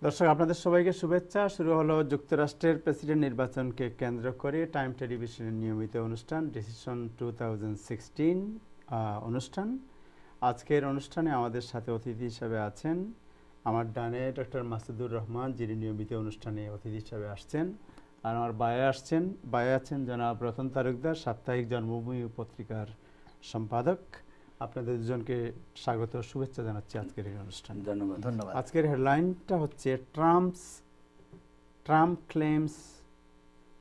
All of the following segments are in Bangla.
দর্শক আপনাদের সবাইকে শুভেচ্ছা। শুরু হলো যুক্তরাষ্ট্রের প্রেসিডেন্ট নির্বাচনকে কেন্দ্র করে টাইম টেলিভিশনের নিয়মিত অনুষ্ঠান ডিসিশন 2016 অনুষ্ঠান। আজকের অনুষ্ঠানে আমাদের সাথে অতিথি হিসাবে আছেন আমার ডানে ডক্টর মাসুদুর রহমান, যিনি নিয়মিত অনুষ্ঠানে অতিথি হিসাবে আসছেন। আর আমার বায়ে আছেন জনাব রতন তালুকদার, সাপ্তাহিক জন্মভূমি পত্রিকার সম্পাদক। আপনাদের দুজনকে স্বাগত, শুভেচ্ছা জানাচ্ছি আজকের এই অনুষ্ঠানে। ধন্যবাদ। আজকের হেডলাইনটা হচ্ছে Trump claims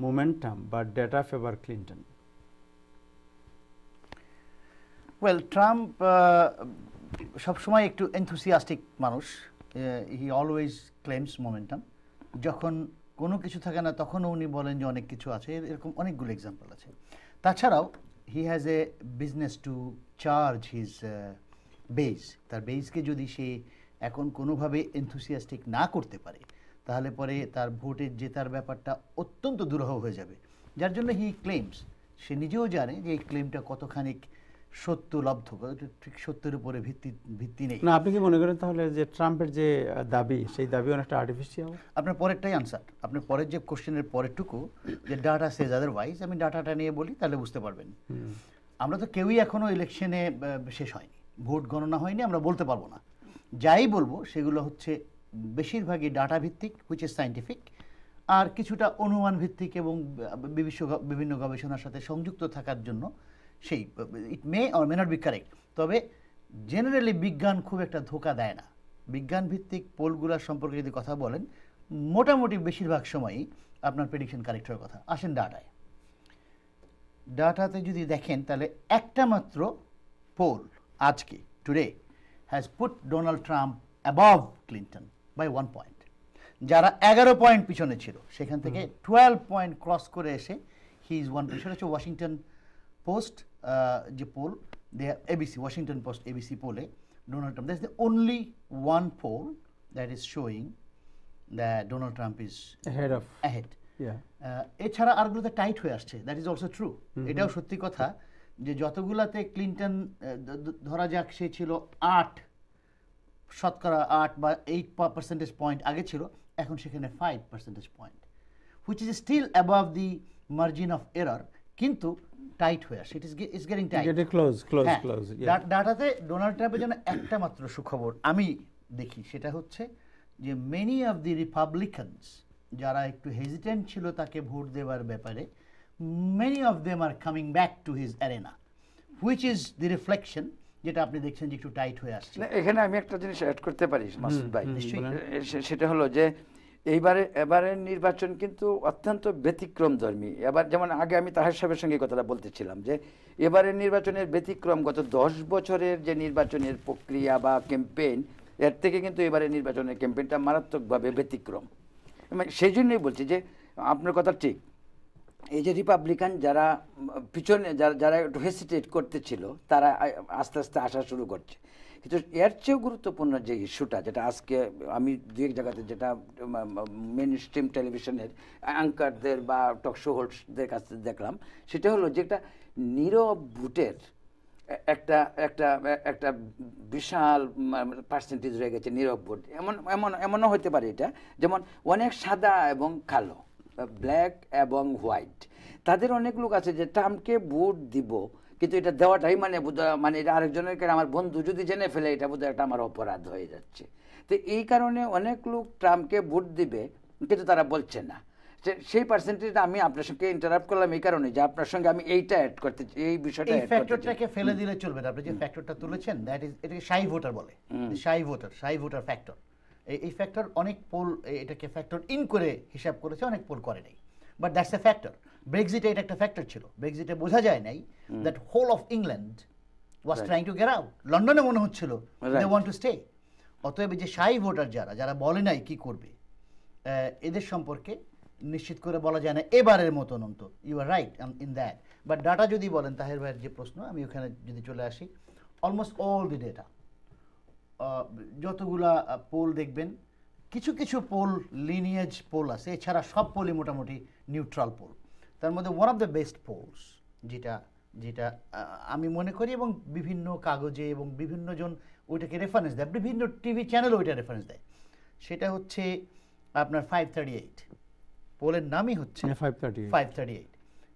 momentum but data favour Clinton. Well, Trump সবসময় একটু এনথুসিয়াস্টিক মানুষ। He always claims momentum. যখন কোনো কিছু থাকে না তখনও উনি বলেন যে অনেক কিছু আছে, এরকম অনেকগুলো এক্সাম্পল আছে। তাছাড়াও he has a business to charge his base. তার বেসকে যদি সে এখন কোনোভাবে এনথুসিয়াস্টিক না করতে পারে তাহলে পরে তার ভোটে জেতার ব্যাপারটা অত্যন্ত দুরূহ হয়ে যাবে, যার জন্য হি ক্লেমস। সে নিজেও জানে যে এই ক্লেমটা কতখানি সত্যলব্ধ, ঠিক সত্যের উপরে ভিত্তি নেই। না, আপনি কি মনে করেন তাহলে যে ট্রাম্পের যে দাবি, সেই দাবি অনেকটা আর্টিফিশিয়াল? আপনার পরেরটাই আনসার, আপনার পরের যে কোশ্চেনের পরেরটুকু, যে ডাটা সেজ আদারওয়াইজ, আমি ডাটাটা নিয়ে বলি তাহলে বুঝতে পারবেন। আমরা তো কেউই এখনও ইলেকশনে শেষ হয়নি, ভোট গণনা হয়নি, আমরা বলতে পারবো না। যাই বলবো সেগুলো হচ্ছে বেশিরভাগই ডাটা ভিত্তিক, হুইচ ইজ সায়েন্টিফিক, আর কিছুটা অনুমান ভিত্তিক এবং বিভিন্ন গবেষণার সাথে সংযুক্ত থাকার জন্য সেই it may or may not be correct. তবে জেনারেলি বিজ্ঞান খুব একটা ধোঁকা দেয় না। বিজ্ঞান ভিত্তিক পোলগুলার সম্পর্কে যদি কথা বলেন, মোটামুটি বেশিরভাগ সময়ই আপনার প্রেডিকশন কারেক্ট হওয়ার কথা। আসেন ডাটাতে যদি দেখেন তাহলে একটা মাত্র পোল আজকে today has put Donald Trump above Clinton by 1 point. যারা 11 পয়েন্ট পিছনে ছিল সেখান থেকে 12 পয়েন্ট ক্রস করে এসে হি ইজ 1 পয়েন্ট। সেটা হচ্ছে ওয়াশিংটন পোস্ট যে poll, ABC Washington Post ABC পোলে Donald Trump, that is the only one poll that is showing that Donald Trump is ahead. এছাড়া আরগুলোতে টাইট হয়ে আসছে, দ্যাট ইজ অলসো ট্রু। এটাও সত্যি কথা যে যতগুলাতে ক্লিন্টন ধরা যাক সে ছিল 8 বা 8% পয়েন্ট আগে ছিল, এখন সেখানে 5% point, which is still above the margin of error, কিন্তু টাইট হয়ে আসে। It is getting tight, close. ডাটাতে ডোনাল্ড ট্রাম্পের জন্য একটা মাত্র সুখবর আমি দেখি, সেটা হচ্ছে যে মেনি অফ দি রিপাবলিকানস যারা একটু হেজিটেন্ট ছিল তাকে ভোট দেওয়ার ব্যাপারে, many of them are coming back to his arena, which is the reflection, যেটা আপনি দেখছেন যে একটু টাইট হয়ে আসছে। এখানে আমি একটা জিনিস অ্যাড করতে পারি মাসুদ ভাই, সেটা হলো যে এবারের নির্বাচন কিন্তু অত্যন্ত ব্যতিক্রমধর্মী। এবার যেমন আগে আমি তাহের সাহেবের সঙ্গে কথাটা বলতেছিলাম যে এবারের নির্বাচনের ব্যতিক্রম গত 10 বছরের যে নির্বাচনের প্রক্রিয়া বা ক্যাম্পেইন, এর থেকে কিন্তু এবারের নির্বাচনের ক্যাম্পেইনটা মারাত্মকভাবে ব্যতিক্রম। সেই জন্যই বলছি যে আপনার কথা ঠিক, এই যে রিপাবলিকান যারা পিছনে যারা একটু হেসিটেট করতেছিল তারা আস্তে আস্তে আসা শুরু করছে। কিন্তু এর চেয়েও গুরুত্বপূর্ণ যে ইস্যুটা, যেটা আজকে আমি দু এক জায়গাতে যেটা মেন স্ট্রিম টেলিভিশনের অ্যাঙ্কারদের বা টকশো হোস্টদের কাছ থেকে দেখলাম, সেটা হলো যে একটা নীরব ভোটের একটা বিশাল পার্সেন্টেজ রয়ে গেছে নীরব ভোট। এমনও হতে পারে এটা, যেমন অনেক সাদা এবং কালো, ব্ল্যাক এবং হোয়াইট, তাদের অনেক লোক আছে যে ট্রাম্পকে ভোট দিব, কিন্তু এটা দেওয়াটাই মানে এটা আরেকজনের, আমার বন্ধু যদি জেনে ফেলে এটা বোধহয় একটা আমার অপরাধ হয়ে যাচ্ছে। তো এই কারণে অনেক লোক ট্রাম্পকে ভোট দিবে কিন্তু তারা বলছে না। সেই পার্সেন্টেজটা আমি আপনার সঙ্গে ইন্টারাপ্ট করলাম এই কারণে যে আপনার সঙ্গে আমি এইটা অ্যাড করতে, এই বিষয়টা এই ফ্যাক্টরটাকে ফেলে দিলে চলবে না। আপনি যে ফ্যাক্টরটা তুলেছেন, দ্যাট ইজ, এটাকে শাই ভোটার বলে, শাই ভোটার ফ্যাক্টর। এই ফ্যাক্টর অনেক পোল এটাকে ফ্যাক্টর ইন করে হিসাব করেছে, অনেক পোল করে নাই, বাট দ্যাটস এ ফ্যাক্টর। ব্রেক্সিটে এটা একটা ফ্যাক্টর ছিল। ব্রেক্সিটে বোঝা যায় নাই that whole of England was trying to get out. লন্ডনে মনে হচ্ছিল দে ওয়ান্ট টু স্টে। অতএব যে শাই ভোটার যারা বলে নাই কি করবে, এদের সম্পর্কে নিশ্চিত করে বলা যায় না এবারের মতন অন্তত। You are right in that. But data যদি বলেন, তাহের ভাইয়ের যে প্রশ্ন, আমি ওখানে যদি চলে আসি, অলমোস্ট অল দি ডেটা, যতগুলা পোল দেখবেন, কিছু পোল লিনিয়েজ পোল আছে, এছাড়া সব পোলই মোটামুটি নিউট্রাল পোল। তার মধ্যে one of the best polls যেটা আমি মনে করি, এবং বিভিন্ন কাগজে এবং বিভিন্ন জন ওইটাকে রেফারেন্স দেয়, বিভিন্ন টিভি চ্যানেলও ওইটা রেফারেন্স দেয়, সেটা হচ্ছে আপনার 538। পোলের নামই হচ্ছে 538।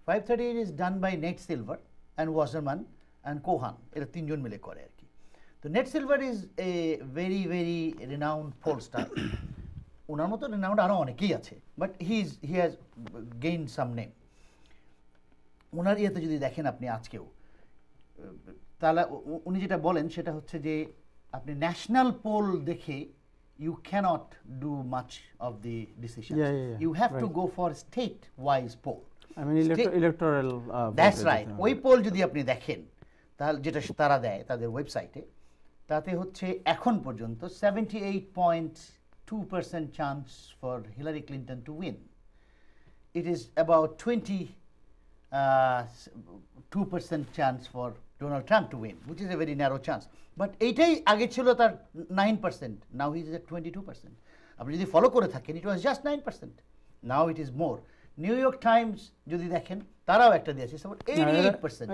538 is done by Nate Silver and Wasserman and Cohen, এরা তিনজন মিলে করে আর কি। তো Nate Silver is a very very renowned pollster। ওনার মতো রিনাউন্ড আরও অনেকেই আছে, but he has gain some name. ওনার ইয়েতে যদি দেখেন আপনি আজকেও, তাহলে উনি যেটা বলেন সেটা হচ্ছে যে আপনি ন্যাশনাল পোল দেখে you cannot do much of the decisions. You have to go for state wise poll. I mean electoral that's right. ওই পোল যদি আপনি দেখেন তাহলে যেটা তারা দেয় তাদের ওয়েবসাইটে, তাতে হচ্ছে এখন পর্যন্ত 78.2% chance for Hillary Clinton to win. It is about 22% chance for Donald Trump to win, which is a very narrow chance. But এইটাই আগে ছিল তার 9%, now he is at 22%. আপনি যদি ফলো করে থাকেন, it was just 9%, now it is more. New York Times যদি দেখেন তারাও একটা দিয়েছে, about 88%.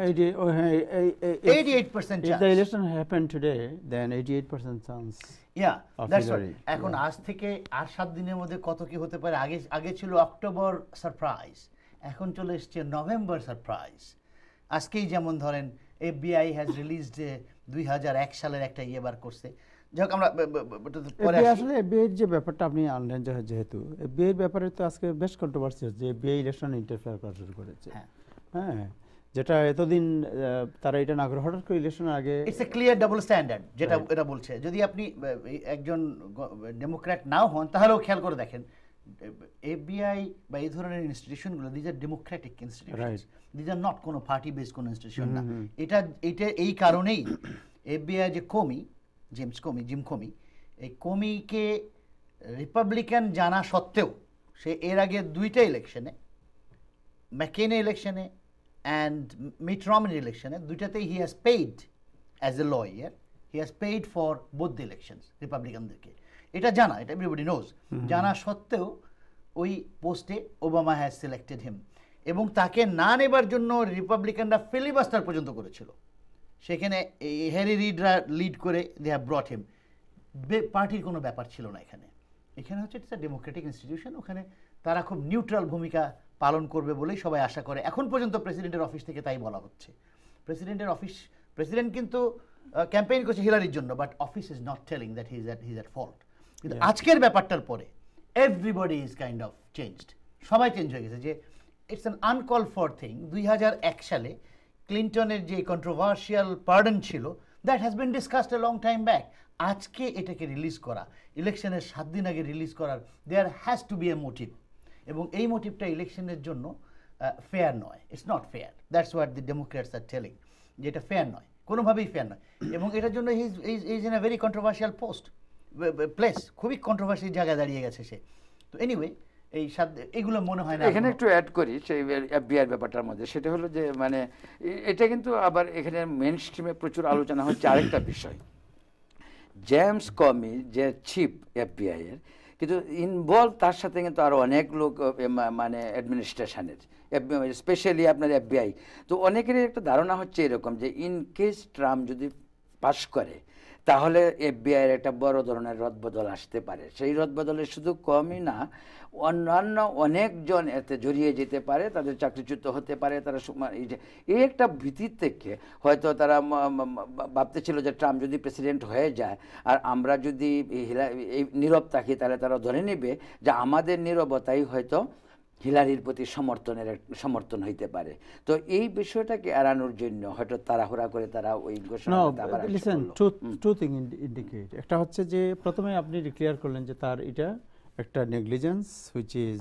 88% if the election happened today, then 88% chance. Yeah, that's right. এখন আজ থেকে আর 7 দিনের মধ্যে কত কি হতে পারে। আগে ছিল অক্টোবর সারপ্রাইজ, এখন চলে এসছে নভেম্বর সারপ্রাইজ। আজকেই যেমন ধরেন FBI হ্যাজ রিলিজড 2001 সালের একটা ইয়ে বার করছে। যাক আমরা পরে আসলে FBI এর যে ব্যাপারটা আপনি আনলেন, যেহেতু FBI এর ব্যাপারে তো আজকে বেশ কন্ট্রোভার্সি হচ্ছে, FBI ইলেকশন ইন্টারফেয়ার করা শুরু করেছে। হ্যাঁ, যেটা এতদিন তারা এটা না করে হঠাৎ করে ইলেকশনের আগে, it's a clear double standard যেটা এটা বলছে। যদি আপনি একজন ডেমোক্র্যাট নাও হন তাহলেও খেয়াল করে দেখেন FBI বা এই ধরনের ইনস্টিটিউশনগুলো, these are democratic institutions, these are not কোনো পার্টি বেস কোনো ইনস্টিটিউশন না। এটা এই কারণেই FBI যে জিম কোমি, এই কোমিকে রিপাবলিকান জানা সত্ত্বেও সে এর আগে 2টা ইলেকশনে, ম্যাকেইন ইলেকশনে অ্যান্ড মিট রমনি ইলেকশনে, 2টাতেই he has paid as a lawyer, he has paid for both the elections রিপাবলিকানদেরকে। এটা জানা, এটা এভরিবডি নোজ। জানা সত্ত্বেও ওই পোস্টে ওবামা হ্যাজ সিলেক্টেড হিম, এবং তাকে না নেবার জন্য রিপাবলিকানরা ফিলিবাস্টার পর্যন্ত করেছিল। সেখানে হ্যারি রিডরা লিড করে দে হ্যাভ ব্রট হিম। পার্টির কোনো ব্যাপার ছিল না এখানে। এখানে হচ্ছে ইটস আ ডেমোক্রেটিক ইনস্টিটিউশন, ওখানে তারা খুব নিউট্রাল ভূমিকা পালন করবে বলেই সবাই আশা করে। এখন পর্যন্ত প্রেসিডেন্টের অফিস থেকে তাই বলা হচ্ছে। প্রেসিডেন্ট কিন্তু ক্যাম্পেইন করছে হিলারির জন্য, but office is not telling that he is at fault. কিন্তু আজকের ব্যাপারটার পরে everybody is kind of changed, সবাই চেঞ্জ হয়ে গেছে। যে ইটস অ্যান আনকল ফর থিং। 2001 সালে ক্লিন্টনের যে কন্ট্রোভার্সিয়াল পার্ডন ছিল, that has been discussed a long time back. আজকে এটাকে রিলিজ করা, ইলেকশনের 7 দিন আগে রিলিজ করার, there has to be a motive, এবং এই মোটিভটা ইলেকশনের জন্য ফেয়ার নয়। It's not fair, that's what the Democrats are telling, যে এটা ফেয়ার নয়, কোনোভাবেই ফেয়ার নয়। এবং এটার জন্য is in a very controversial place, খুবই কন্ট্রোভার্সির জায়গায় দাঁড়িয়ে গেছে সে। তো এনিওয়ে, এগুলো মনে হয় না। এখানে একটু অ্যাড করি সেই FBI ব্যাপারটার মধ্যে, সেটা হলো যে মানে এটা কিন্তু আবার এখানে মেইন স্ট্রিমে প্রচুর আলোচনা হচ্ছে আরেকটা বিষয়। জেমস কমি যে চিফ FBI এর, কিন্তু ইনভলভ তার সাথে কিন্তু আরও অনেক লোক মানে অ্যাডমিনিস্ট্রেশনের, স্পেশালি আপনার FBI। তো অনেকেরই একটা ধারণা হচ্ছে এরকম যে ইন কেস ট্রাম্প যদি পাস করে, তাহলে FBI এর একটা বড় ধরনের রদবদল আসতে পারে। সেই রদবদলে শুধু কমই না, অন্যান্য অনেকজন এতে জড়িয়ে যেতে পারে, তাদের চাকরিচ্যুত হতে পারে। তারা এই একটা ভীতির থেকে হয়তো তারা ভাবতে ছিল যে ট্রাম্প যদি প্রেসিডেন্ট হয়ে যায় আর আমরা যদি নীরব থাকি, তাহলে তারা ধরে নেবে যে আমাদের নীরবতাই হয়তো হিলারির প্রতি সমর্থন হইতে পারে। তো এই বিষয়টাকে এড়ানোর জন্য হয়তো তাড়াহুড়া করে তারা ওই ঘোষণাটা আবার টু থিং ইন্ডিকেট। একটা হচ্ছে যে প্রথমে আপনি ডিক্লেয়ার করলেন যে তার এটা একটা negligence, which is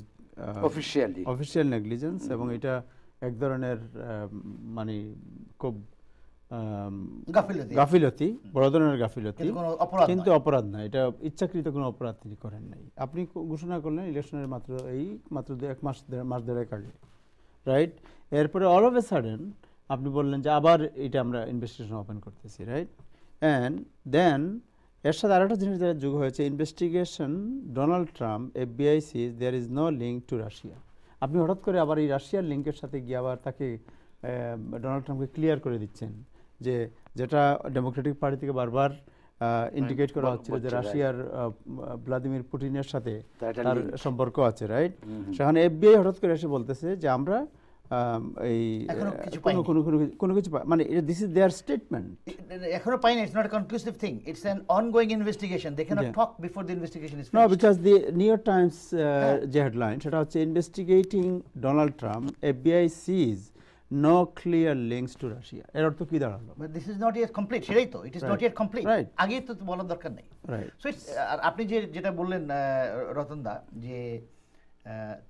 official negligence, এবং এটা এক ধরনের মানে খুব গাফিলতি, বড় ধরনের গাফিলতি, কিন্তু অপরাধ না। এটা ইচ্ছাকৃত কোনো অপরাধ তিনি করেন নাই। আপনি ঘোষণা করলেন ইলেকশনের মাত্র 1 মাস দেড়েক আগে, রাইট? এরপরে অল অফ এ সাডেন আপনি বললেন যে আবার এটা আমরা ইনভেস্টিগেশন ওপেন করতেছি, রাইট? অ্যান্ড দেন এর সাথে আরেকটা জিনিস যেটা যোগ হয়েছে, investigation Donald Trump FBI sees there is no link to Russia. আপনি হঠাৎ করে আবার এই রাশিয়ার লিঙ্কের সাথে গিয়ে আবার তাকে ডোনাল্ড ট্রাম্পকে ক্লিয়ার করে দিচ্ছেন, যেটা ডেমোক্রেটিক পার্টি থেকে বারবার ইন্ডিকেট করা হচ্ছিল যে রাশিয়ার ভ্লাদিমির পুতিনের সাথে তার সম্পর্ক আছে, রাইট? সেখানে এফবিআই হঠাৎ করে এসে বলতেছে যে আমরা এই কোনো কিছু মানে দিস ইজ দেয়ার স্টেটমেন্ট, এখনো পাইনি। It's not a conclusive thing, it's an ongoing investigation. They can't talk before the investigation is no, because the New York Times যে হেডলাইন সেটা হচ্ছে investigating Donald Trump, FBI sees no clear links to Russia. এর অর্থ কি দাঁড়ালো? But this is not yet complete, সেটাই তো, it is not yet complete. আগে তো বলার দরকার নেই, রাইট? সো আপনি যেটা বললেন রতনদা, যে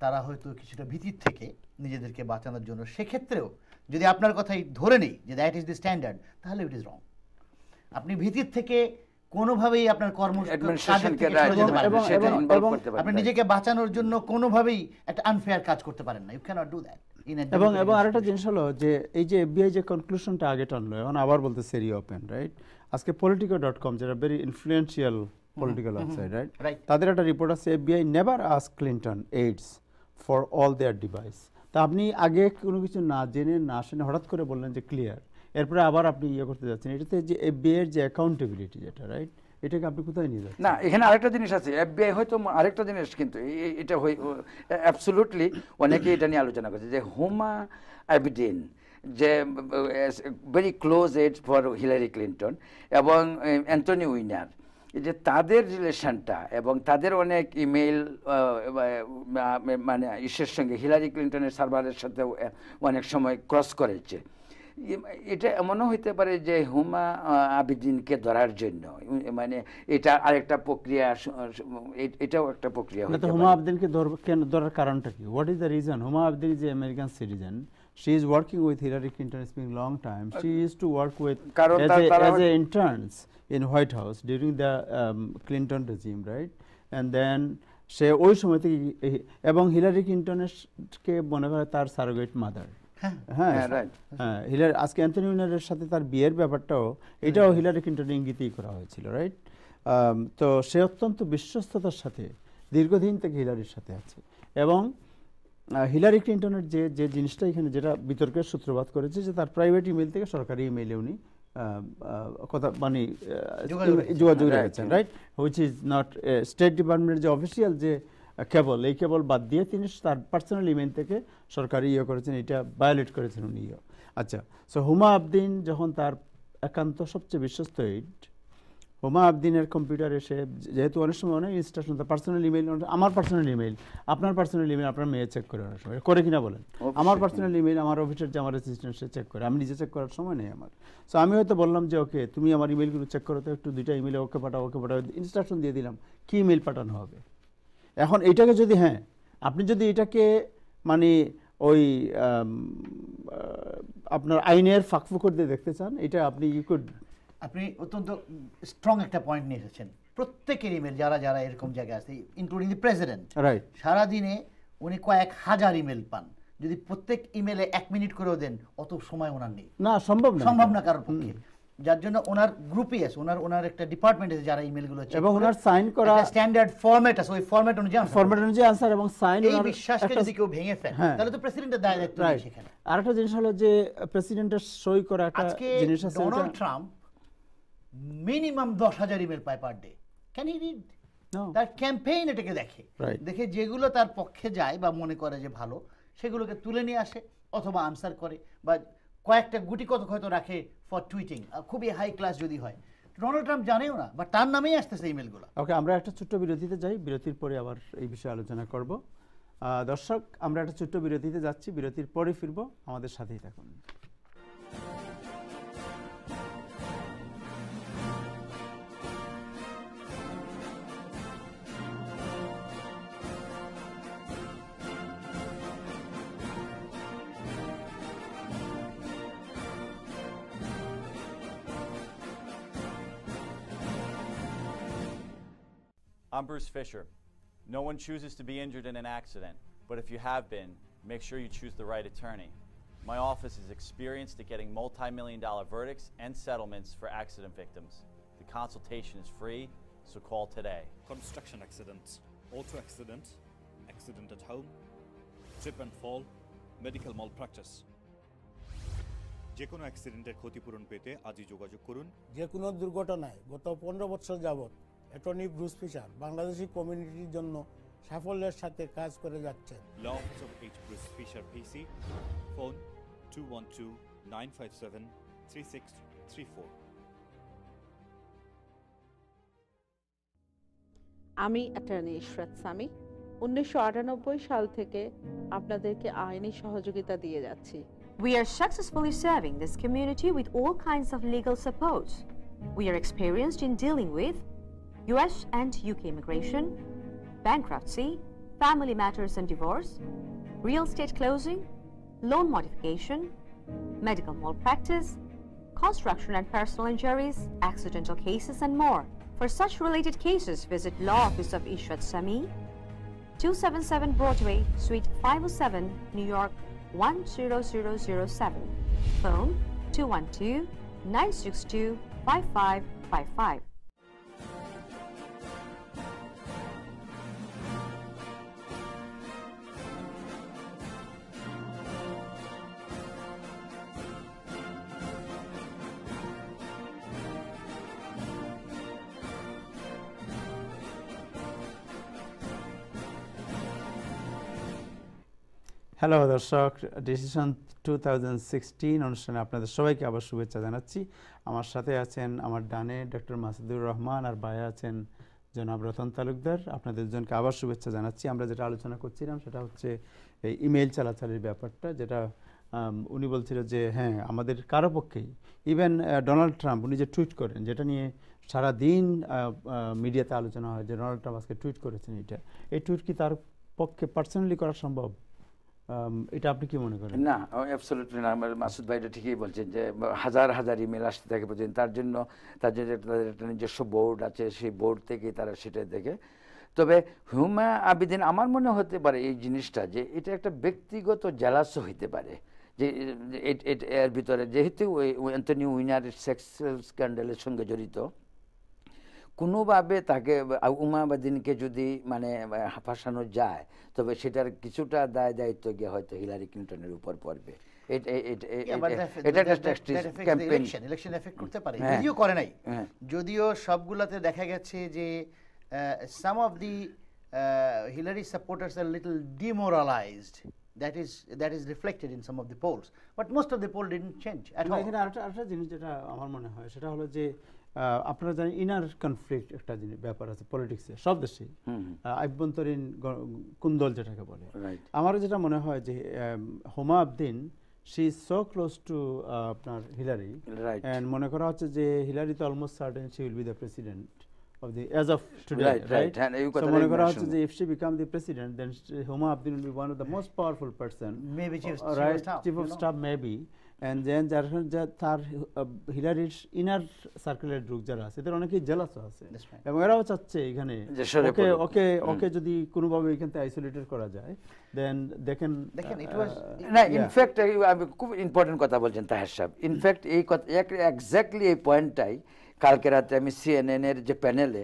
তারা হয়তো কিছুটা ভীতির থেকে নিজেদেরকে বাঁচানোর জন্য, সেক্ষেত্রেও যদি আপনার কথাই ধরে নেই যে দ্যাট ইজ দি স্ট্যান্ডার্ড, তাহলে ইট ইজ রং। আপনি ভীতির থেকে কোনোভাবেই আপনার আপনি নিজেকে বাঁচানোর জন্য কোনোভাবেই একটা আনফেয়ার কাজ করতে পারেন না। You can't do that. এবং আরেকটা জিনিস হলো যে এই যে এফবিআই যে কনক্লুশনটা আগে টানলো, এখন আবার বলতেছে রিওপেন, রাইট? আজকে politico.com, যেটা very influential political website, right, তাদের একটা রিপোর্ট আছে, FBI never ask Clinton aides for all their devices. তা আপনি আগে কোনো কিছু না জেনে না শুনে হঠাৎ করে বললেন যে ক্লিয়ার, এরপরে আবার আপনি ইয়ে করতে যাচ্ছেন। এটাতে যে এফবিআই এর যে অ্যাকাউন্টেবিলিটি যেটা, রাইট, এটাকে আপনি কোথায় নিয়ে যাচ্ছেন? না, এখানে আরেকটা জিনিস আছে, এফবিআই হয়তো আরেকটা জিনিস, কিন্তু এটা অ্যাবসলিউটলি অনেকে এটা নিয়ে আলোচনা করছে যে হুমা আবিদিন, যে very close aide for Hillary Clinton এবং অ্যান্টনি উইনার, যে তাদের রিলেশনটা এবং তাদের অনেক ইমেইল মানে ইসের সঙ্গে, হিলারি ক্লিন্টনের সার্ভারের সাথে অনেক সময় ক্রস করেছে। এটা এমনও হইতে পারে যে হুমা আবিদিনকে ধরার জন্য, মানে এটা আরেকটা প্রক্রিয়া, এটাও একটা প্রক্রিয়া। হুমা আবিদিনকে ধরার কারণটা কি? What is the reason? Huma Abedin is American citizen. She is working with Hillary Clinton. It's been a long time. She used to work with as a interns in White House during the Clinton regime, right? And then সে ওই সময় থেকে, এবং হিলারি ক্লিন্টনকে মনে করে তার সারোগেট মাদার। হ্যাঁ, হিলারি আজকে অ্যান্থনি উইনারের সাথে তার বিয়ের ব্যাপারটাও, এটাও হিলারি ক্লিন্টনের ইঙ্গিতেই করা হয়েছিল, রাইট? তো সে অত্যন্ত বিশ্বস্ততার সাথে দীর্ঘদিন থেকে হিলারির সাথে আছে। এবং হিলারি ক্লিন্টনের যে জিনিসটা এখানে যেটা বিতর্কের সূত্রপাত করেছে, যে তার প্রাইভেট ইমেল থেকে সরকারি ইমেইলে উনি কথা মানে যোগাযোগ রেখেছেন, right? Which is not state ডিপার্টমেন্টের যে অফিসিয়াল যে কেবল, এই কেবল বাদ দিয়ে তিনি তার পার্সোনাল ইমেল থেকে সরকারি ইয়ে করেছেন, এটা ভায়োলেট করেছেন উনি। আচ্ছা, সো হুমা আবদিন যখন তার একান্ত সবচেয়ে বিশ্বস্ত এইড, হুমা আবদিনের কম্পিউটারে এসে, যেহেতু অনেক সময় অনেক ইনস্ট্রাকশন, তার পার্সোনাল ইমেল, আমার পার্সোনাল ইমেল, আপনার পার্সোনাল ইমেল আপনার মেয়ে চেক করে অনেক সময়, করে কিনা বলেন? আমার পার্সোনাল ইমেল আমার অফিসের যে আমার অ্যাসিস্ট্যান্ট সে চেক করে, আমি নিজে চেক করার সময় নেই আমার। সো আমি হয়তো বললাম যে ওকে তুমি আমার ইমেলগুলো চেক করো তো, একটু দুইটা ইমেলে ওকে পাঠাও, ইনস্ট্রাকশন দিয়ে দিলাম কি ইমেল পাঠানো হবে। এখন এইটাকে যদি, হ্যাঁ, আপনি যদি এটাকে মানে ওই আপনার আইনের ফাঁকফোকর দিয়ে দেখতে চান, এটা আপনি আপনি অত্যন্ত স্ট্রং একটা পয়েন্ট নিয়ে এসেছেন। প্রত্যেকের ইমেল, যারা যারা এরকম জায়গায় আছে, ইনক্লুডিং দি প্রেসিডেন্ট, রাইট, সারাদিনে উনি কয়েক হাজার ইমেল পান। যদি প্রত্যেক ইমেলে 1 মিনিট করেও দেন, অত সময় ওনার নেই, না, সম্ভব না কারোর পক্ষে। যার জন্য ওনার গ্রুপে আছে, ওনার একটা ডিপার্টমেন্ট আছে যারা ইমেলগুলো চেক করে, এবং ওনার সাইন করা স্ট্যান্ডার্ড ফরম্যাট আছে, ওই ফরম্যাট অনুযায়ী আনসার এবং সাইন। এই বিশ্বাসকে যদি কেউ ভেঙে ফেলে, তাহলে তো প্রেসিডেন্টের দায়িত্ব নেই সেখানে। আরেকটা জিনিস হলো যে প্রেসিডেন্টের সই করা একটা জিনিস আছে। ডোনাল্ড ট্রাম্প মিনিমাম 10,000 ইমেল পায় per day. Can he read? তার ক্যাম্পেইন এটাকে দেখে যেগুলো তার পক্ষে যায় বা মনে করে যে ভালো, সেগুলোকে তুলে নিয়ে আসে অথবা আনসার করে, বা কয়েকটা গুটি কতক হয়তো রাখে ফর টুইটিং, খুবই হাই ক্লাস যদি হয়। ডোনাল্ড ট্রাম্প জানেও না, বা তার নামেই আসতেছে ইমেলগুলো। ওকে, আমরা একটা ছোট্ট বিরতিতে যাই, বিরতির পরে আবার এই বিষয়ে আলোচনা করব। দর্শক, আমরা একটা ছোট্ট বিরতিতে যাচ্ছি, বিরতির পরে ফিরবো, আমাদের সাথেই থাকুন। I'm Bruce Fisher. No one chooses to be injured in an accident, but if you have been, make sure you choose the right attorney. My office is experienced at getting multi-million-dollar verdicts and settlements for accident victims. The consultation is free, so call today. Construction accidents, auto accident, accident at home, trip and fall, medical malpractice. যে কোনো অ্যাক্সিডেন্টের ক্ষতিপূরণ পেতে আজই যোগাযোগ করুন। যে কোনো দুর্ঘটনায় গত 15 বছর যাবৎ অ্যাটর্নি ব্রুস ফিশার বাংলাদেশি কমিউনিটির জন্য সাফল্যের সাথে কাজ করে যাচ্ছেন। Law office of H Bruce Fisher PC, phone 212-957-3634। আমি অ্যাটর্নি ইশরাত সামি 1998 সাল থেকে আপনাদেরকে আইনি সহযোগিতা দিয়ে যাচ্ছি। We are successfully serving this community with all kinds of legal support. We are experienced in dealing with US and UK immigration, bankruptcy, family matters and divorce, real estate closing, loan modification, medical malpractice, construction and personal injuries, accidental cases and more. For such related cases, visit Law Office of Ishrat Sami, 277 Broadway, Suite 507, New York 10007. Phone 212-962-5555. Hello দর্শক, ডিসিশন 2016 অনুষ্ঠানে আপনাদের সবাইকে আবার শুভেচ্ছা জানাচ্ছি। আমার সাথে আছেন আমার ডানে ডক্টর মাসুদুর রহমান, আর বায়ে আছেন জনাব রতন তালুকদার। আপনাদের দুজনকে আবার শুভেচ্ছা জানাচ্ছি। আমরা যেটা আলোচনা করছিলাম সেটা হচ্ছে এই ইমেল চালাচালির ব্যাপারটা, যেটা উনি বলছিল যে হ্যাঁ আমাদের কারো পক্ষেই, ইভেন ডোনাল্ড ট্রাম্প উনি যে টুইট করেন, যেটা নিয়ে সারাদিন মিডিয়াতে আলোচনা হয় যে ডোনাল্ড ট্রাম্প আজকে টুইট করেছেন, এই টুইট কি তার পক্ষে পার্সোনালি করা সম্ভব? এটা আপনি কি মনে করেন? না, অ্যাবসলিউটলি না। মাসুদ ভাই ঠিকই বলছেন যে হাজার হাজার ইমেল আসতে থাকে প্রতিদিন। তার জন্য তাদের একটা নিজস্ব বোর্ড আছে, সেই বোর্ড থেকে তারা সেটা দেখে। তবে হুমা আবিদিন আমার মনে হতে পারে এই জিনিসটা যে এটা একটা ব্যক্তিগত জেলাসও হইতে পারে, যে এর ভিতরে যেহেতু অ্যান্থনি উইনার সেক্স স্ক্যান্ডালের সঙ্গে জড়িত, কোনোভাবে তাকে উমাবাদিনকে যদি মানে ফাঁসানো যায়, তবে সেটার কিছুটা দায় দায়িত্ব গিয়ে হয়তো হিলারি ক্লিন্টনের উপর পড়বে। যদিও সবগুলাতে দেখা গেছে যে some of the Hillary supporters are little demoralized. That is reflected in some of the polls, but most of the poll didn't change at all. এখানে আরেকটা জিনিস যেটা আমার মনে হয় সেটা হলো যে আপনারা জানেন ইনার কনফ্লিক্ট একটা জিনিস ব্যাপার আছে পলিটিক্সে, সব দেশেই আভ্যন্তরীণ কুন্দল যেটাকে বলে। আমারও যেটা মনে হয় যে Huma Abedin she is so close to আপনার হিলারি, এন্ড মনে করা হচ্ছে যে হিলারি তো almost certain she will be the president of the as of today, right? So মনে করা হচ্ছে যে if she become the president, then Huma Abedin will be one of the most powerful person, maybe chief of staff maybe, and then তার হিলারির ইনার সার্কেলের গ্রুপ যারা আছে এদের অনেকেই জেলাস আছে, এবং এরাও চাচ্ছে এখানে ওকে যদি কোনোভাবে এখান থেকে আইসোলেটেড করা যায়, দেন দেখেন it was না। ইনফ্যাক্ট আমি খুব ইম্পর্টেন্ট কথা বলছেন তাহের সাহেব। ইনফ্যাক্ট এই কথা এক্স্যাক্টলি এই পয়েন্টটাই কালকে রাতে আমি CNN এর যে প্যানেলে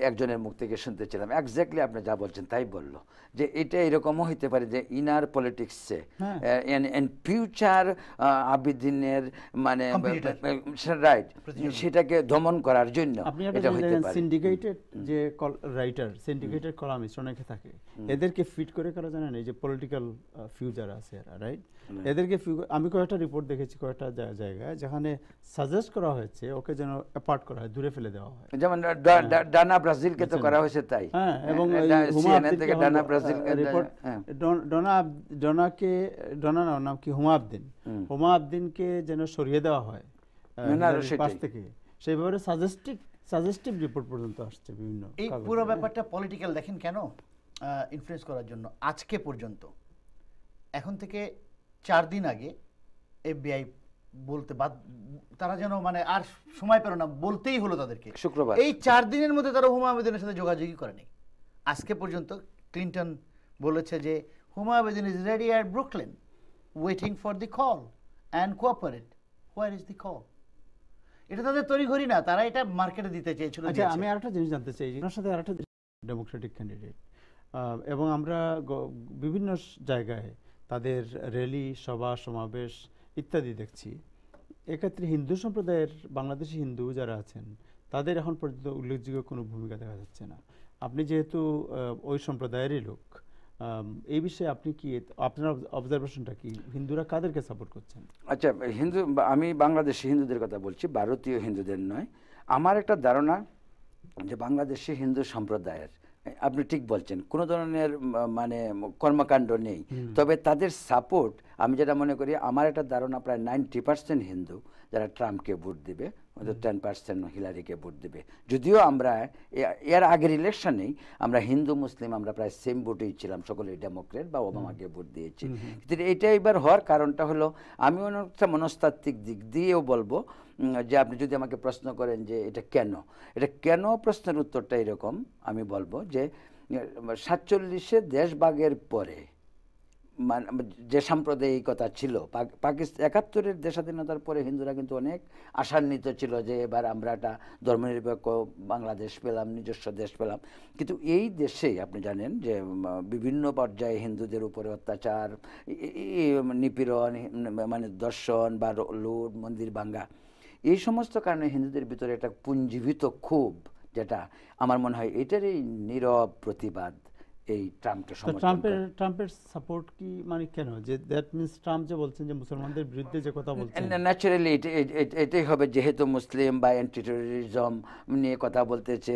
একজনের মুখ থেকে শুনতেছিলাম, এক্স্যাক্টলি আপনি যা বলছেন তাই বললো, যে এটা এরকমও হইতে পারে যে ইনার পলিটিক্সে ফিউচার আবিদিনের মানে রাইট সেটাকে দমন করার জন্য এটা হইতে পারে। সিন্ডিকেটেড যে রাইটার, সিন্ডিকেটেড কলামিস্ট অনেকে থাকে, এদেরকে ফিট করে করা জানেন এই যে পলিটিক্যাল ফিউচার আছে এরা, রাইট? এদেরকে আমি কয়েকটা রিপোর্ট দেখেছি কয়েকটা জায়গায় যেখানে সাজেস্ট করা হয়েছে ওকে যেন অ্যাপার্ট করা হয়, দূরে ফেলে দেওয়া হয়, যেমন ডানা ব্রাজিলকে তো করা হয়েছে তাই। হ্যাঁ, এবং ডানা ব্রাজিল রিপোর্ট ডোনার নাম কি হুমা আবদিনকে যেন সরিয়ে দেওয়া হয় পাশ থেকে, সেইভাবে সাজেস্টিভ রিপোর্ট পর্যন্ত আসছে বিভিন্ন। এই পুরো ব্যাপারটা পলিটিক্যাল দেখেন কেন ইনফ্লুয়েন্স করার জন্য আজকে পর্যন্ত, এখন থেকে 4 দিন আগে FBI বলতে তারা যেন মানে আর সময় পেল না, বলতেই হলো তাদেরকে শুক্রবার। এই 4 দিনের মধ্যে তারা হুমা আবেদিনের সাথে যোগাযোগই করেনি। আজকে পর্যন্ত ক্লিন্টন বলেছে যে Huma Abedin is ready at Brooklyn waiting for the call and cooperate. Where is the call? এটা তাদের তড়িঘড়ি না, তারা এটা মার্কেটে দিতে চেয়েছিল। আচ্ছা, আমি আরেকটা জিনিস জানতে চাই, ওনার সাথে আরেকটা ডেমোক্রেটিক ক্যান্ডিডেট, এবং আমরা বিভিন্ন জায়গায় তাদের র্যালি, সভা সমাবেশ ইত্যাদি দেখছি। এক্ষেত্রে হিন্দু সম্প্রদায়ের বাংলাদেশি হিন্দু যারা আছেন তাদের এখন পর্যন্ত উল্লেখযোগ্য কোনো ভূমিকা দেখা যাচ্ছে না। আপনি যেহেতু ওই সম্প্রদায়েরই লোক, এই বিষয়ে আপনি কি, আপনার অবজারভেশনটা কি, হিন্দুরা কাদেরকে সাপোর্ট করছেন? আচ্ছা, আমি বাংলাদেশি হিন্দুদের কথা বলছি, ভারতীয় হিন্দুদের নয়। আমার একটা ধারণা যে বাংলাদেশি হিন্দু সম্প্রদায়ের, আপনি ঠিক বলছেন, কোনো ধরনের মানে কর্মকাণ্ড নেই, তবে তাদের সাপোর্ট আমি যেটা মনে করি, আমার একটা ধারণা প্রায় 90% হিন্দু যারা ট্রাম্পকে ভোট দিবে, হয়তো 10% হিলারিকে ভোট দিবে। যদিও আমরা এর আগের ইলেকশনেই আমরা হিন্দু মুসলিম আমরা প্রায় সেম ভোটেই ছিলাম, সকলেই ডেমোক্রেট বা ওবামাকে ভোট দিয়েছি। কিন্তু এটা এবার হওয়ার কারণটা হলো, আমি অনেকটা মনস্তাত্ত্বিক দিক দিয়েও বলবো যে আপনি যদি আমাকে প্রশ্ন করেন যে এটা কেন, প্রশ্নের উত্তরটা এরকম, আমি বলবো যে 47-এ দেশভাগের পরে যে সাম্প্রদায়িকতা ছিল, 71-এর দেশ স্বাধীনতার পরে হিন্দুরা কিন্তু অনেক আশান্বিত ছিল যে এবার আমরা একটা ধর্মনিরপেক্ষ বাংলাদেশ পেলাম, নিজস্ব দেশ পেলাম। কিন্তু এই দেশে আপনি জানেন যে বিভিন্ন পর্যায়ে হিন্দুদের উপরে অত্যাচার, নিপীড়ন, মানে দর্শন বা লুট, মন্দির ভাঙ্গা, এই সমস্ত কারণে হিন্দুদের ভিতরে একটা পুঞ্জীভূত ক্ষোভ, যেটা আমার মনে হয় এটারই নীরব প্রতিবাদ এই ট্রাম্পের সাপোর্ট কি, মানে কেন, যে দ্যাট মিন্স ট্রাম্প যে বলছেন যে মুসলমানদের বিরুদ্ধে যে কথা বলছেন, ন্যাচারালি এটাই হবে, যেহেতু মুসলিম বা অ্যান্টি টেররিজম নিয়ে কথা বলতেছে,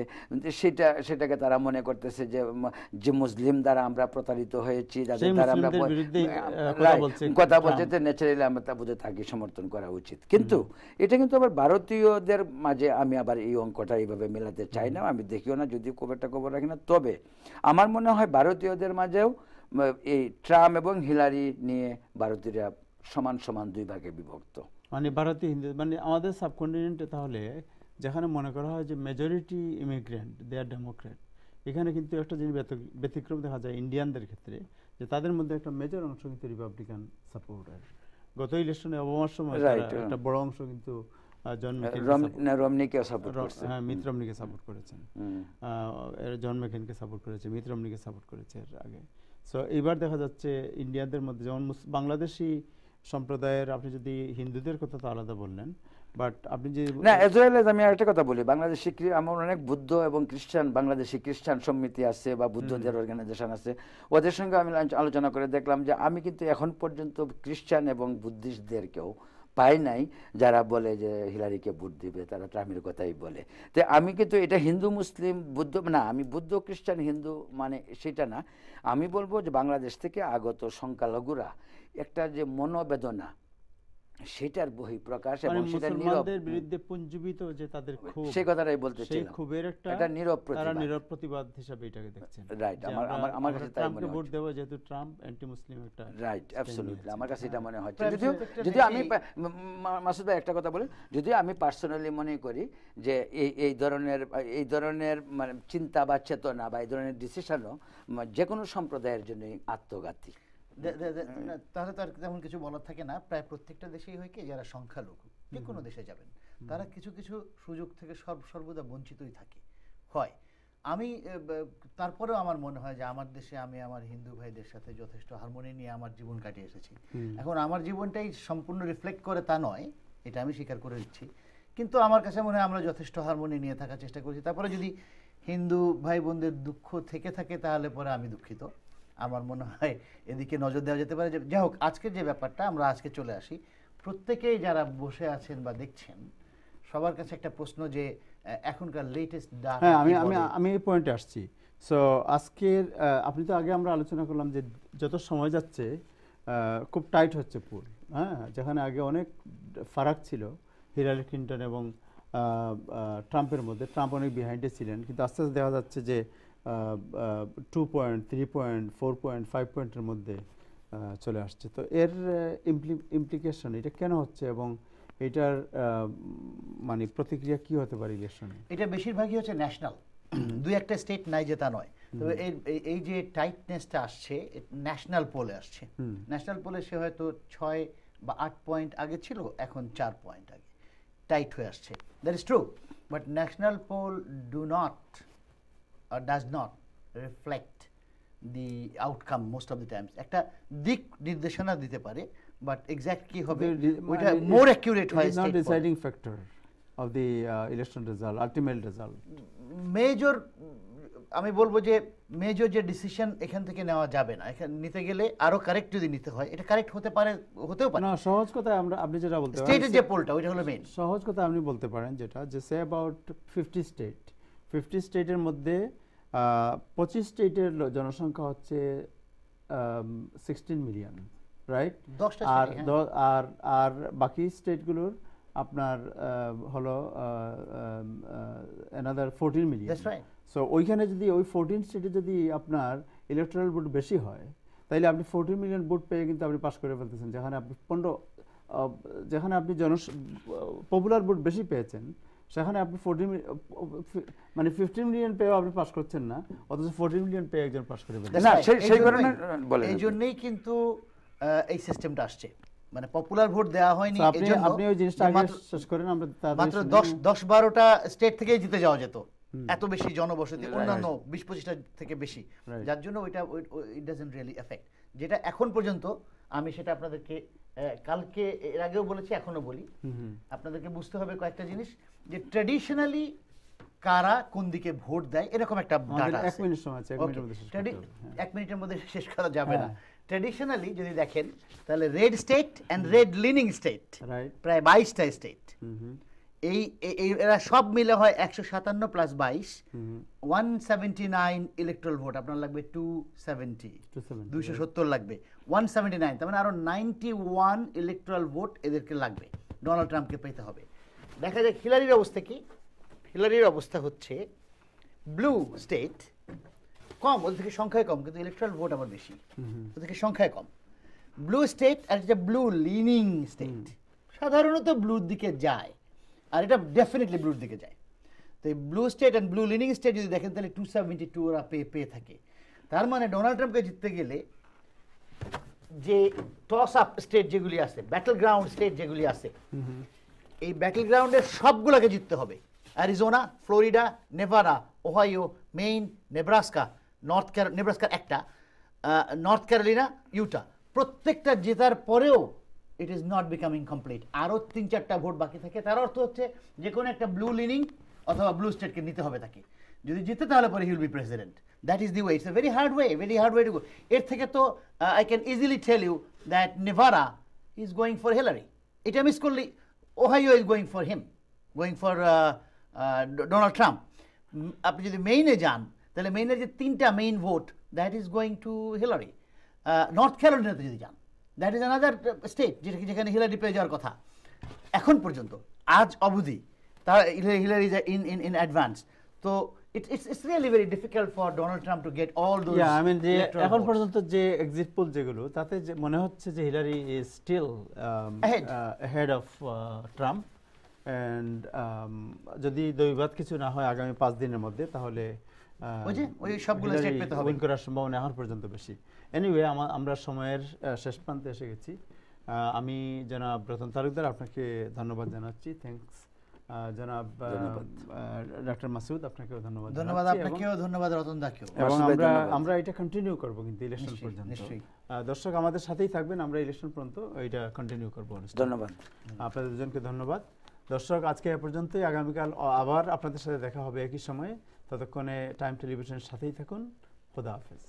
সেটাকে তারা মনে করতেছে যে মুসলিম দ্বারা আমরা প্রতারিত হয়েছি, যাদের দ্বারা আমরা কথা বলছে, ন্যাচারালি আমরা তা বুঝে থাকি, সমর্থন করা উচিত। কিন্তু এটা কিন্তু আবার ভারতীয়দের মাঝে আমি আবার এই অঙ্কটা এইভাবে মেলাতে চাই না, আমি দেখিও না, যদিও খুব একটা খবর রাখি না। তবে আমার মনে হয় ভারতীয়দের মাঝেও এই ট্রাম্প এবং হিলারি নিয়ে ভারতীয়রা সমান সমান দুই ভাগে বিভক্ত। মানে ভারতীয় হিন্দু, মানে আমাদের সাবকন্টিনেন্টে তাহলে যেখানে মনে করা হয় যে মেজরিটি ইমিগ্রেন্ট দে আর ডেমোক্রেট, এখানে কিন্তু একটা জিনিস ব্যতিক্রম দেখা যায় ইন্ডিয়ানদের ক্ষেত্রে, যে তাদের মধ্যে একটা মেজর অংশ কিন্তু রিপাবলিকান সাপোর্টার। গত ইলেকশনে ওবামার সময় একটা বড় অংশ কিন্তু মিট রমনিকে সাপোর্ট করেছেন, জন মেকেনকে সাপোর্ট করেছে, মিট রমনিকে সাপোর্ট করেছে এর আগে। সো এইবার দেখা যাচ্ছে ইন্ডিয়ানদের মধ্যে, যেমন বাংলাদেশি সম্প্রদায়ের, আপনি যদি হিন্দুদের কথা তো আলাদা বললেন, বাট আপনি যে না, এজ ওয়েল এজ আমি একটা কথা বলি, বাংলাদেশি আমার অনেক বুদ্ধ এবং খ্রিস্টান, বাংলাদেশি খ্রিস্টান সমিতি আছে বা বুদ্ধদের অর্গানাইজেশন আছে, ওদের সঙ্গে আমি আলোচনা করে দেখলাম যে আমি কিন্তু এখন পর্যন্ত খ্রিস্টান এবং বুদ্ধিস্টদেরকেও পাই নাই যারা বলে যে হিলারিকে ভোট দিবে, তারা ট্রাম্পের কথাই বলে। তো আমি কিন্তু এটা হিন্দু মুসলিম বুদ্ধ না, আমি বুদ্ধ খ্রিস্টান হিন্দু মানে সেটা না, আমি বলবো যে বাংলাদেশ থেকে আগত সংখ্যালঘুরা একটা যে মনোবেদনা, সেটার বহিঃপ্রকাশ এবং সেটা নীরবের বিরুদ্ধে পুঞ্জীবিত যে তাদের ক্ষোভ, সেই কথাটাই বলতে চাই, সেই ক্ষোভের একটা নীরব প্রতিবাদ হিসেবে এটাকে দেখছেন। রাইট, আমার কাছে তাই মনে হয়, ভোট দেব যেহেতু ট্রাম্প অ্যান্টি মুসলিম একটা, রাইট, অ্যাবসলিউটলি আমার কাছে এটা মনে হয়। যদি আমি মাসুদ ভাই একটা কথা বলি, যদি আমি পার্সোনালি মনে করি যে এই ধরনের মানে চিন্তা বা চেতনা বা এই ধরনের ডিসিশনও যে কোনো সম্প্রদায়ের জন্য আত্মঘাতী। তাহলে তার তেমন কিছু বলার থাকে না। প্রায় প্রত্যেকটা দেশেই হয় কি, যারা সংখ্যালঘু যে কোনো দেশে যাবেন, তারা কিছু কিছু সুযোগ থেকে সর্বদা বঞ্চিতই থাকে হয়। আমি তারপরেও আমার মনে হয় যে আমার দেশে আমি আমার হিন্দু ভাইদের সাথে যথেষ্ট হারমোনি নিয়ে আমার জীবন কাটিয়ে এসেছি। এখন আমার জীবনটাই সম্পূর্ণ রিফ্লেক্ট করে তা নয়, এটা আমি স্বীকার করে দিচ্ছি, কিন্তু আমার কাছে মনে হয় আমরা যথেষ্ট হারমোনি নিয়ে থাকার চেষ্টা করছি। তারপরে যদি হিন্দু ভাই বোনদের দুঃখ থেকে থাকে তাহলে পরে আমি দুঃখিত। আমার মনে হয় এদিকে নজর দেওয়া যেতে পারে। যাই হোক, আজকের যে ব্যাপারটা, আমরা আজকে চলে আসি, প্রত্যেকেই যারা বসে আছেন বা দেখছেন সবার কাছে একটা প্রশ্ন যে এখনকার লেটেস্ট ডাটা। হ্যাঁ, আমি এই পয়েন্টে আসছি। সো আজকের আপনি তো আগে আমরা আলোচনা করলাম যে যত সময় যাচ্ছে খুব টাইট হচ্ছে পুল, হ্যাঁ, যেখানে আগে অনেক ফারাক ছিল হিলারি ক্লিন্টন এবং ট্রাম্পের মধ্যে, ট্রাম্প অনেক বিহাইন্ডে ছিলেন, কিন্তু আস্তে আস্তে দেখা যাচ্ছে যে 2 পয়েন্ট, 3 পয়েন্ট, 4 পয়েন্ট, 5 পয়েন্টের মধ্যে চলে আসছে। তো এর ইমপ্লিকেশন এটা কেন হচ্ছে এবং এটার মানে প্রতিক্রিয়া কি হতে পারে ইলেকশনে? এটা বেশিরভাগই হচ্ছে ন্যাশনাল, দুই একটা স্টেট নাই যে তা নয়, তবে এই যে টাইটনেসটা আসছে ন্যাশনাল পোলে আসছে। ন্যাশনাল পোলে সে হয়তো 6 বা 8 পয়েন্ট আগে ছিল, এখন 4 পয়েন্ট আগে টাইট হয়ে আসছে। That is true, but national poll does not reflect the outcome most of the times. একটা দিক নির্দেশনা দিতে পারে, বাট এক্স্যাক্ট কি হবে The- ওইটা it- মোর অ্যাকিউরেট it হয় is not state পর্যায়ে। deciding factor of the election result, ultimate result. Major আমি বলবো যে মেজর যে ডিসিশন এখান থেকে নেওয়া যাবে না, এখানে নিতে গেলে আরো কারেক্ট যদি নিতে হয়, এটা কারেক্ট হতে পারে, হতেও পারে। না, সহজ কথা আপনি যেটা বলতে পারেন, স্টেটের যে পোলটা ওইটা হলো মেইন। সহজ কথা আপনি বলতে পারেন যেটা যে সে অ্যাবাউট 50 স্টেটের মধ্যে 25 স্টেটের জনসংখ্যা হচ্ছে 16 মিলিয়ন, রাইট? 10টা আর state, আর বাকি স্টেটগুলোর আপনার হলো another 14 million. That's right. So ওইখানে যদি ওই 14 স্টেটে যদি আপনার ইলেকট্রাল ভোট বেশি হয়, তাইলে আপনি 14 মিলিয়ন ভোট পেয়ে কিন্তু আপনি পাস করে ফেলতেছেন। যেখানে আপনি যেখানে আপনি পপুলার ভোট বেশি পেয়েছেন, সেখানে আপনি 15 মিলিয়ন পেয়েও আপনি পাস করছেন না, অথচ 14 মিলিয়ন পেয়ে একজন পাস করে ফেলছেন। না, সেই কারণে বলেন। এই জন্যই কিন্তু এই সিস্টেমটা আসছে, মানে পপুলার ভোট দেওয়া হয়নি। So আপনি ওই জিনিসটা আগে শেষ করেন, আমরা মাত্র 10-12টা স্টেট থেকেই জিতে যাওয়া যেত, এত বেশি জনবসতি, অন্যান্য 20-25টা থেকে বেশি, যার জন্য ওইটা ইট ডাজন্ট রিয়েলি এফেক্ট। যেটা এখন পর্যন্ত আমি সেটা আপনাদেরকে কালকে এর আগেও বলেছি, এখনো বলি, আপনাদেরকে বুঝতে হবে কয়েকটা জিনিস, যে ট্র্যাডিশনালি কারা কোন দিকে ভোট দেয় এরকম একটা ডাটা আছে। 1 মিনিট সময় আছে, 1 মিনিটের মধ্যে শেষ করতে হবে। 1 মিনিটের মধ্যে শেষ করা যাবে না। ট্র্যাডিশনালি যদি দেখেন তাহলে red state and red lining state right, প্রায় 22টা স্টেট, এরা সব মিলে হয় 157 প্লাস 22 179 ইলেকট্রাল ভোট। আপনার লাগবে 270 লাগবে, 179, তার মানে আরো 91 ইলেকট্রাল ভোট এদেরকে লাগবে, ডোনাল্ড ট্রাম্পকে পেতে হবে। দেখা যায় হিলারির অবস্থা কি? হিলারির অবস্থা হচ্ছে ব্লু স্টেট কম, ওদের থেকে সংখ্যায় কম, কিন্তু ইলেকট্রাল ভোট আমার বেশি, ওদের থেকে সংখ্যায় কম। ব্লু স্টেট আর এটা ব্লু লিনিং স্টেট, সাধারণত ব্লুর দিকে যায়, আর এটা ডেফিনেটলি ব্লুর দিকে যায়। তো এই blue state and blue lining state যদি দেখেন তাহলে 272 ওরা পেয়ে থাকে। তার মানে ডোনাল্ড ট্রাম্পকে জিততে গেলে যে টস আপ স্টেট যেগুলি আছে, ব্যাটল গ্রাউন্ড স্টেট যেগুলি আছে, এই ব্যাটল গ্রাউন্ডের সবগুলোকে জিততে হবে। Arizona, Florida, Nevada, Ohio, Maine, Nebraska, নেব্রাস্কার একটা, নর্থ ক্যারোলিনা, ইউটা, প্রত্যেকটা জেতার পরেও it is not becoming complete, আরও 3-4টা ভোট বাকি থাকে। তার অর্থ হচ্ছে যে কোনো একটা ব্লু লিনিং অথবা ব্লু স্টেটকে নিতে হবে তাকে, যদি জিতে তাহলে পরে he will be president. That is the way, it's a very hard way to go. এর থেকে তো I can easily tell you that Nevada is going for Hillary, এটা মিস করলি Ohio is going for him, going for Donald Trump. আপনি যদি মেইনে যান তাহলে মেইনের যে 3টা Maine vote, that is going to Hillary. North ক্যারোলিনাতে যদি যান, দ্যাট ইজ অ্যানাদার স্টেট যেখানে হিলারি পেয়ে যাওয়ার কথা। এখন পর্যন্ত আজ অবধি তার হিলারি ইজ ইন অ্যাডভান্স। তো it's really very difficult for Donald Trump to get all those যে electoral এখন votes. পর্যন্ত যে এক্সিট পোল যেগুলো, তাতে যে মনে হচ্ছে যে Hillary is still ahead of Trump. And যদি দৈবাত কিছু না হয় আগামী 5 দিনের মধ্যে, তাহলে ওই সবগুলো স্টেট পেতে হবে, উইন করার সম্ভাবনা এখন পর্যন্ত বেশি। এনিওয়ে, আমরা সময়ের শেষ প্রান্তে এসে গেছি। আমি জনাব রতন তালুকদার আপনাকে ধন্যবাদ জানাচ্ছি, থ্যাঙ্কস। জনাব ডক্টর মাসুদ আপনাকেও ধন্যবাদ। আপনাকেও ধন্যবাদ, রতন দাকেও। এবং আমরা এটা কন্টিনিউ করব কিন্তু ইলেকশন পর্যন্ত। দর্শক আমাদের সাথেই থাকবেন, আমরা ইলেকশন পর্যন্ত এটা কন্টিনিউ করব। ধন্যবাদ আপনাদের দুজনকে, ধন্যবাদ। দর্শক, আজকে এ পর্যন্তই। আগামীকাল আবার আপনাদের সাথে দেখা হবে একই সময়ে। ততক্ষণে টাইম টেলিভিশনের সাথেই থাকুন। খোদা হাফেজ।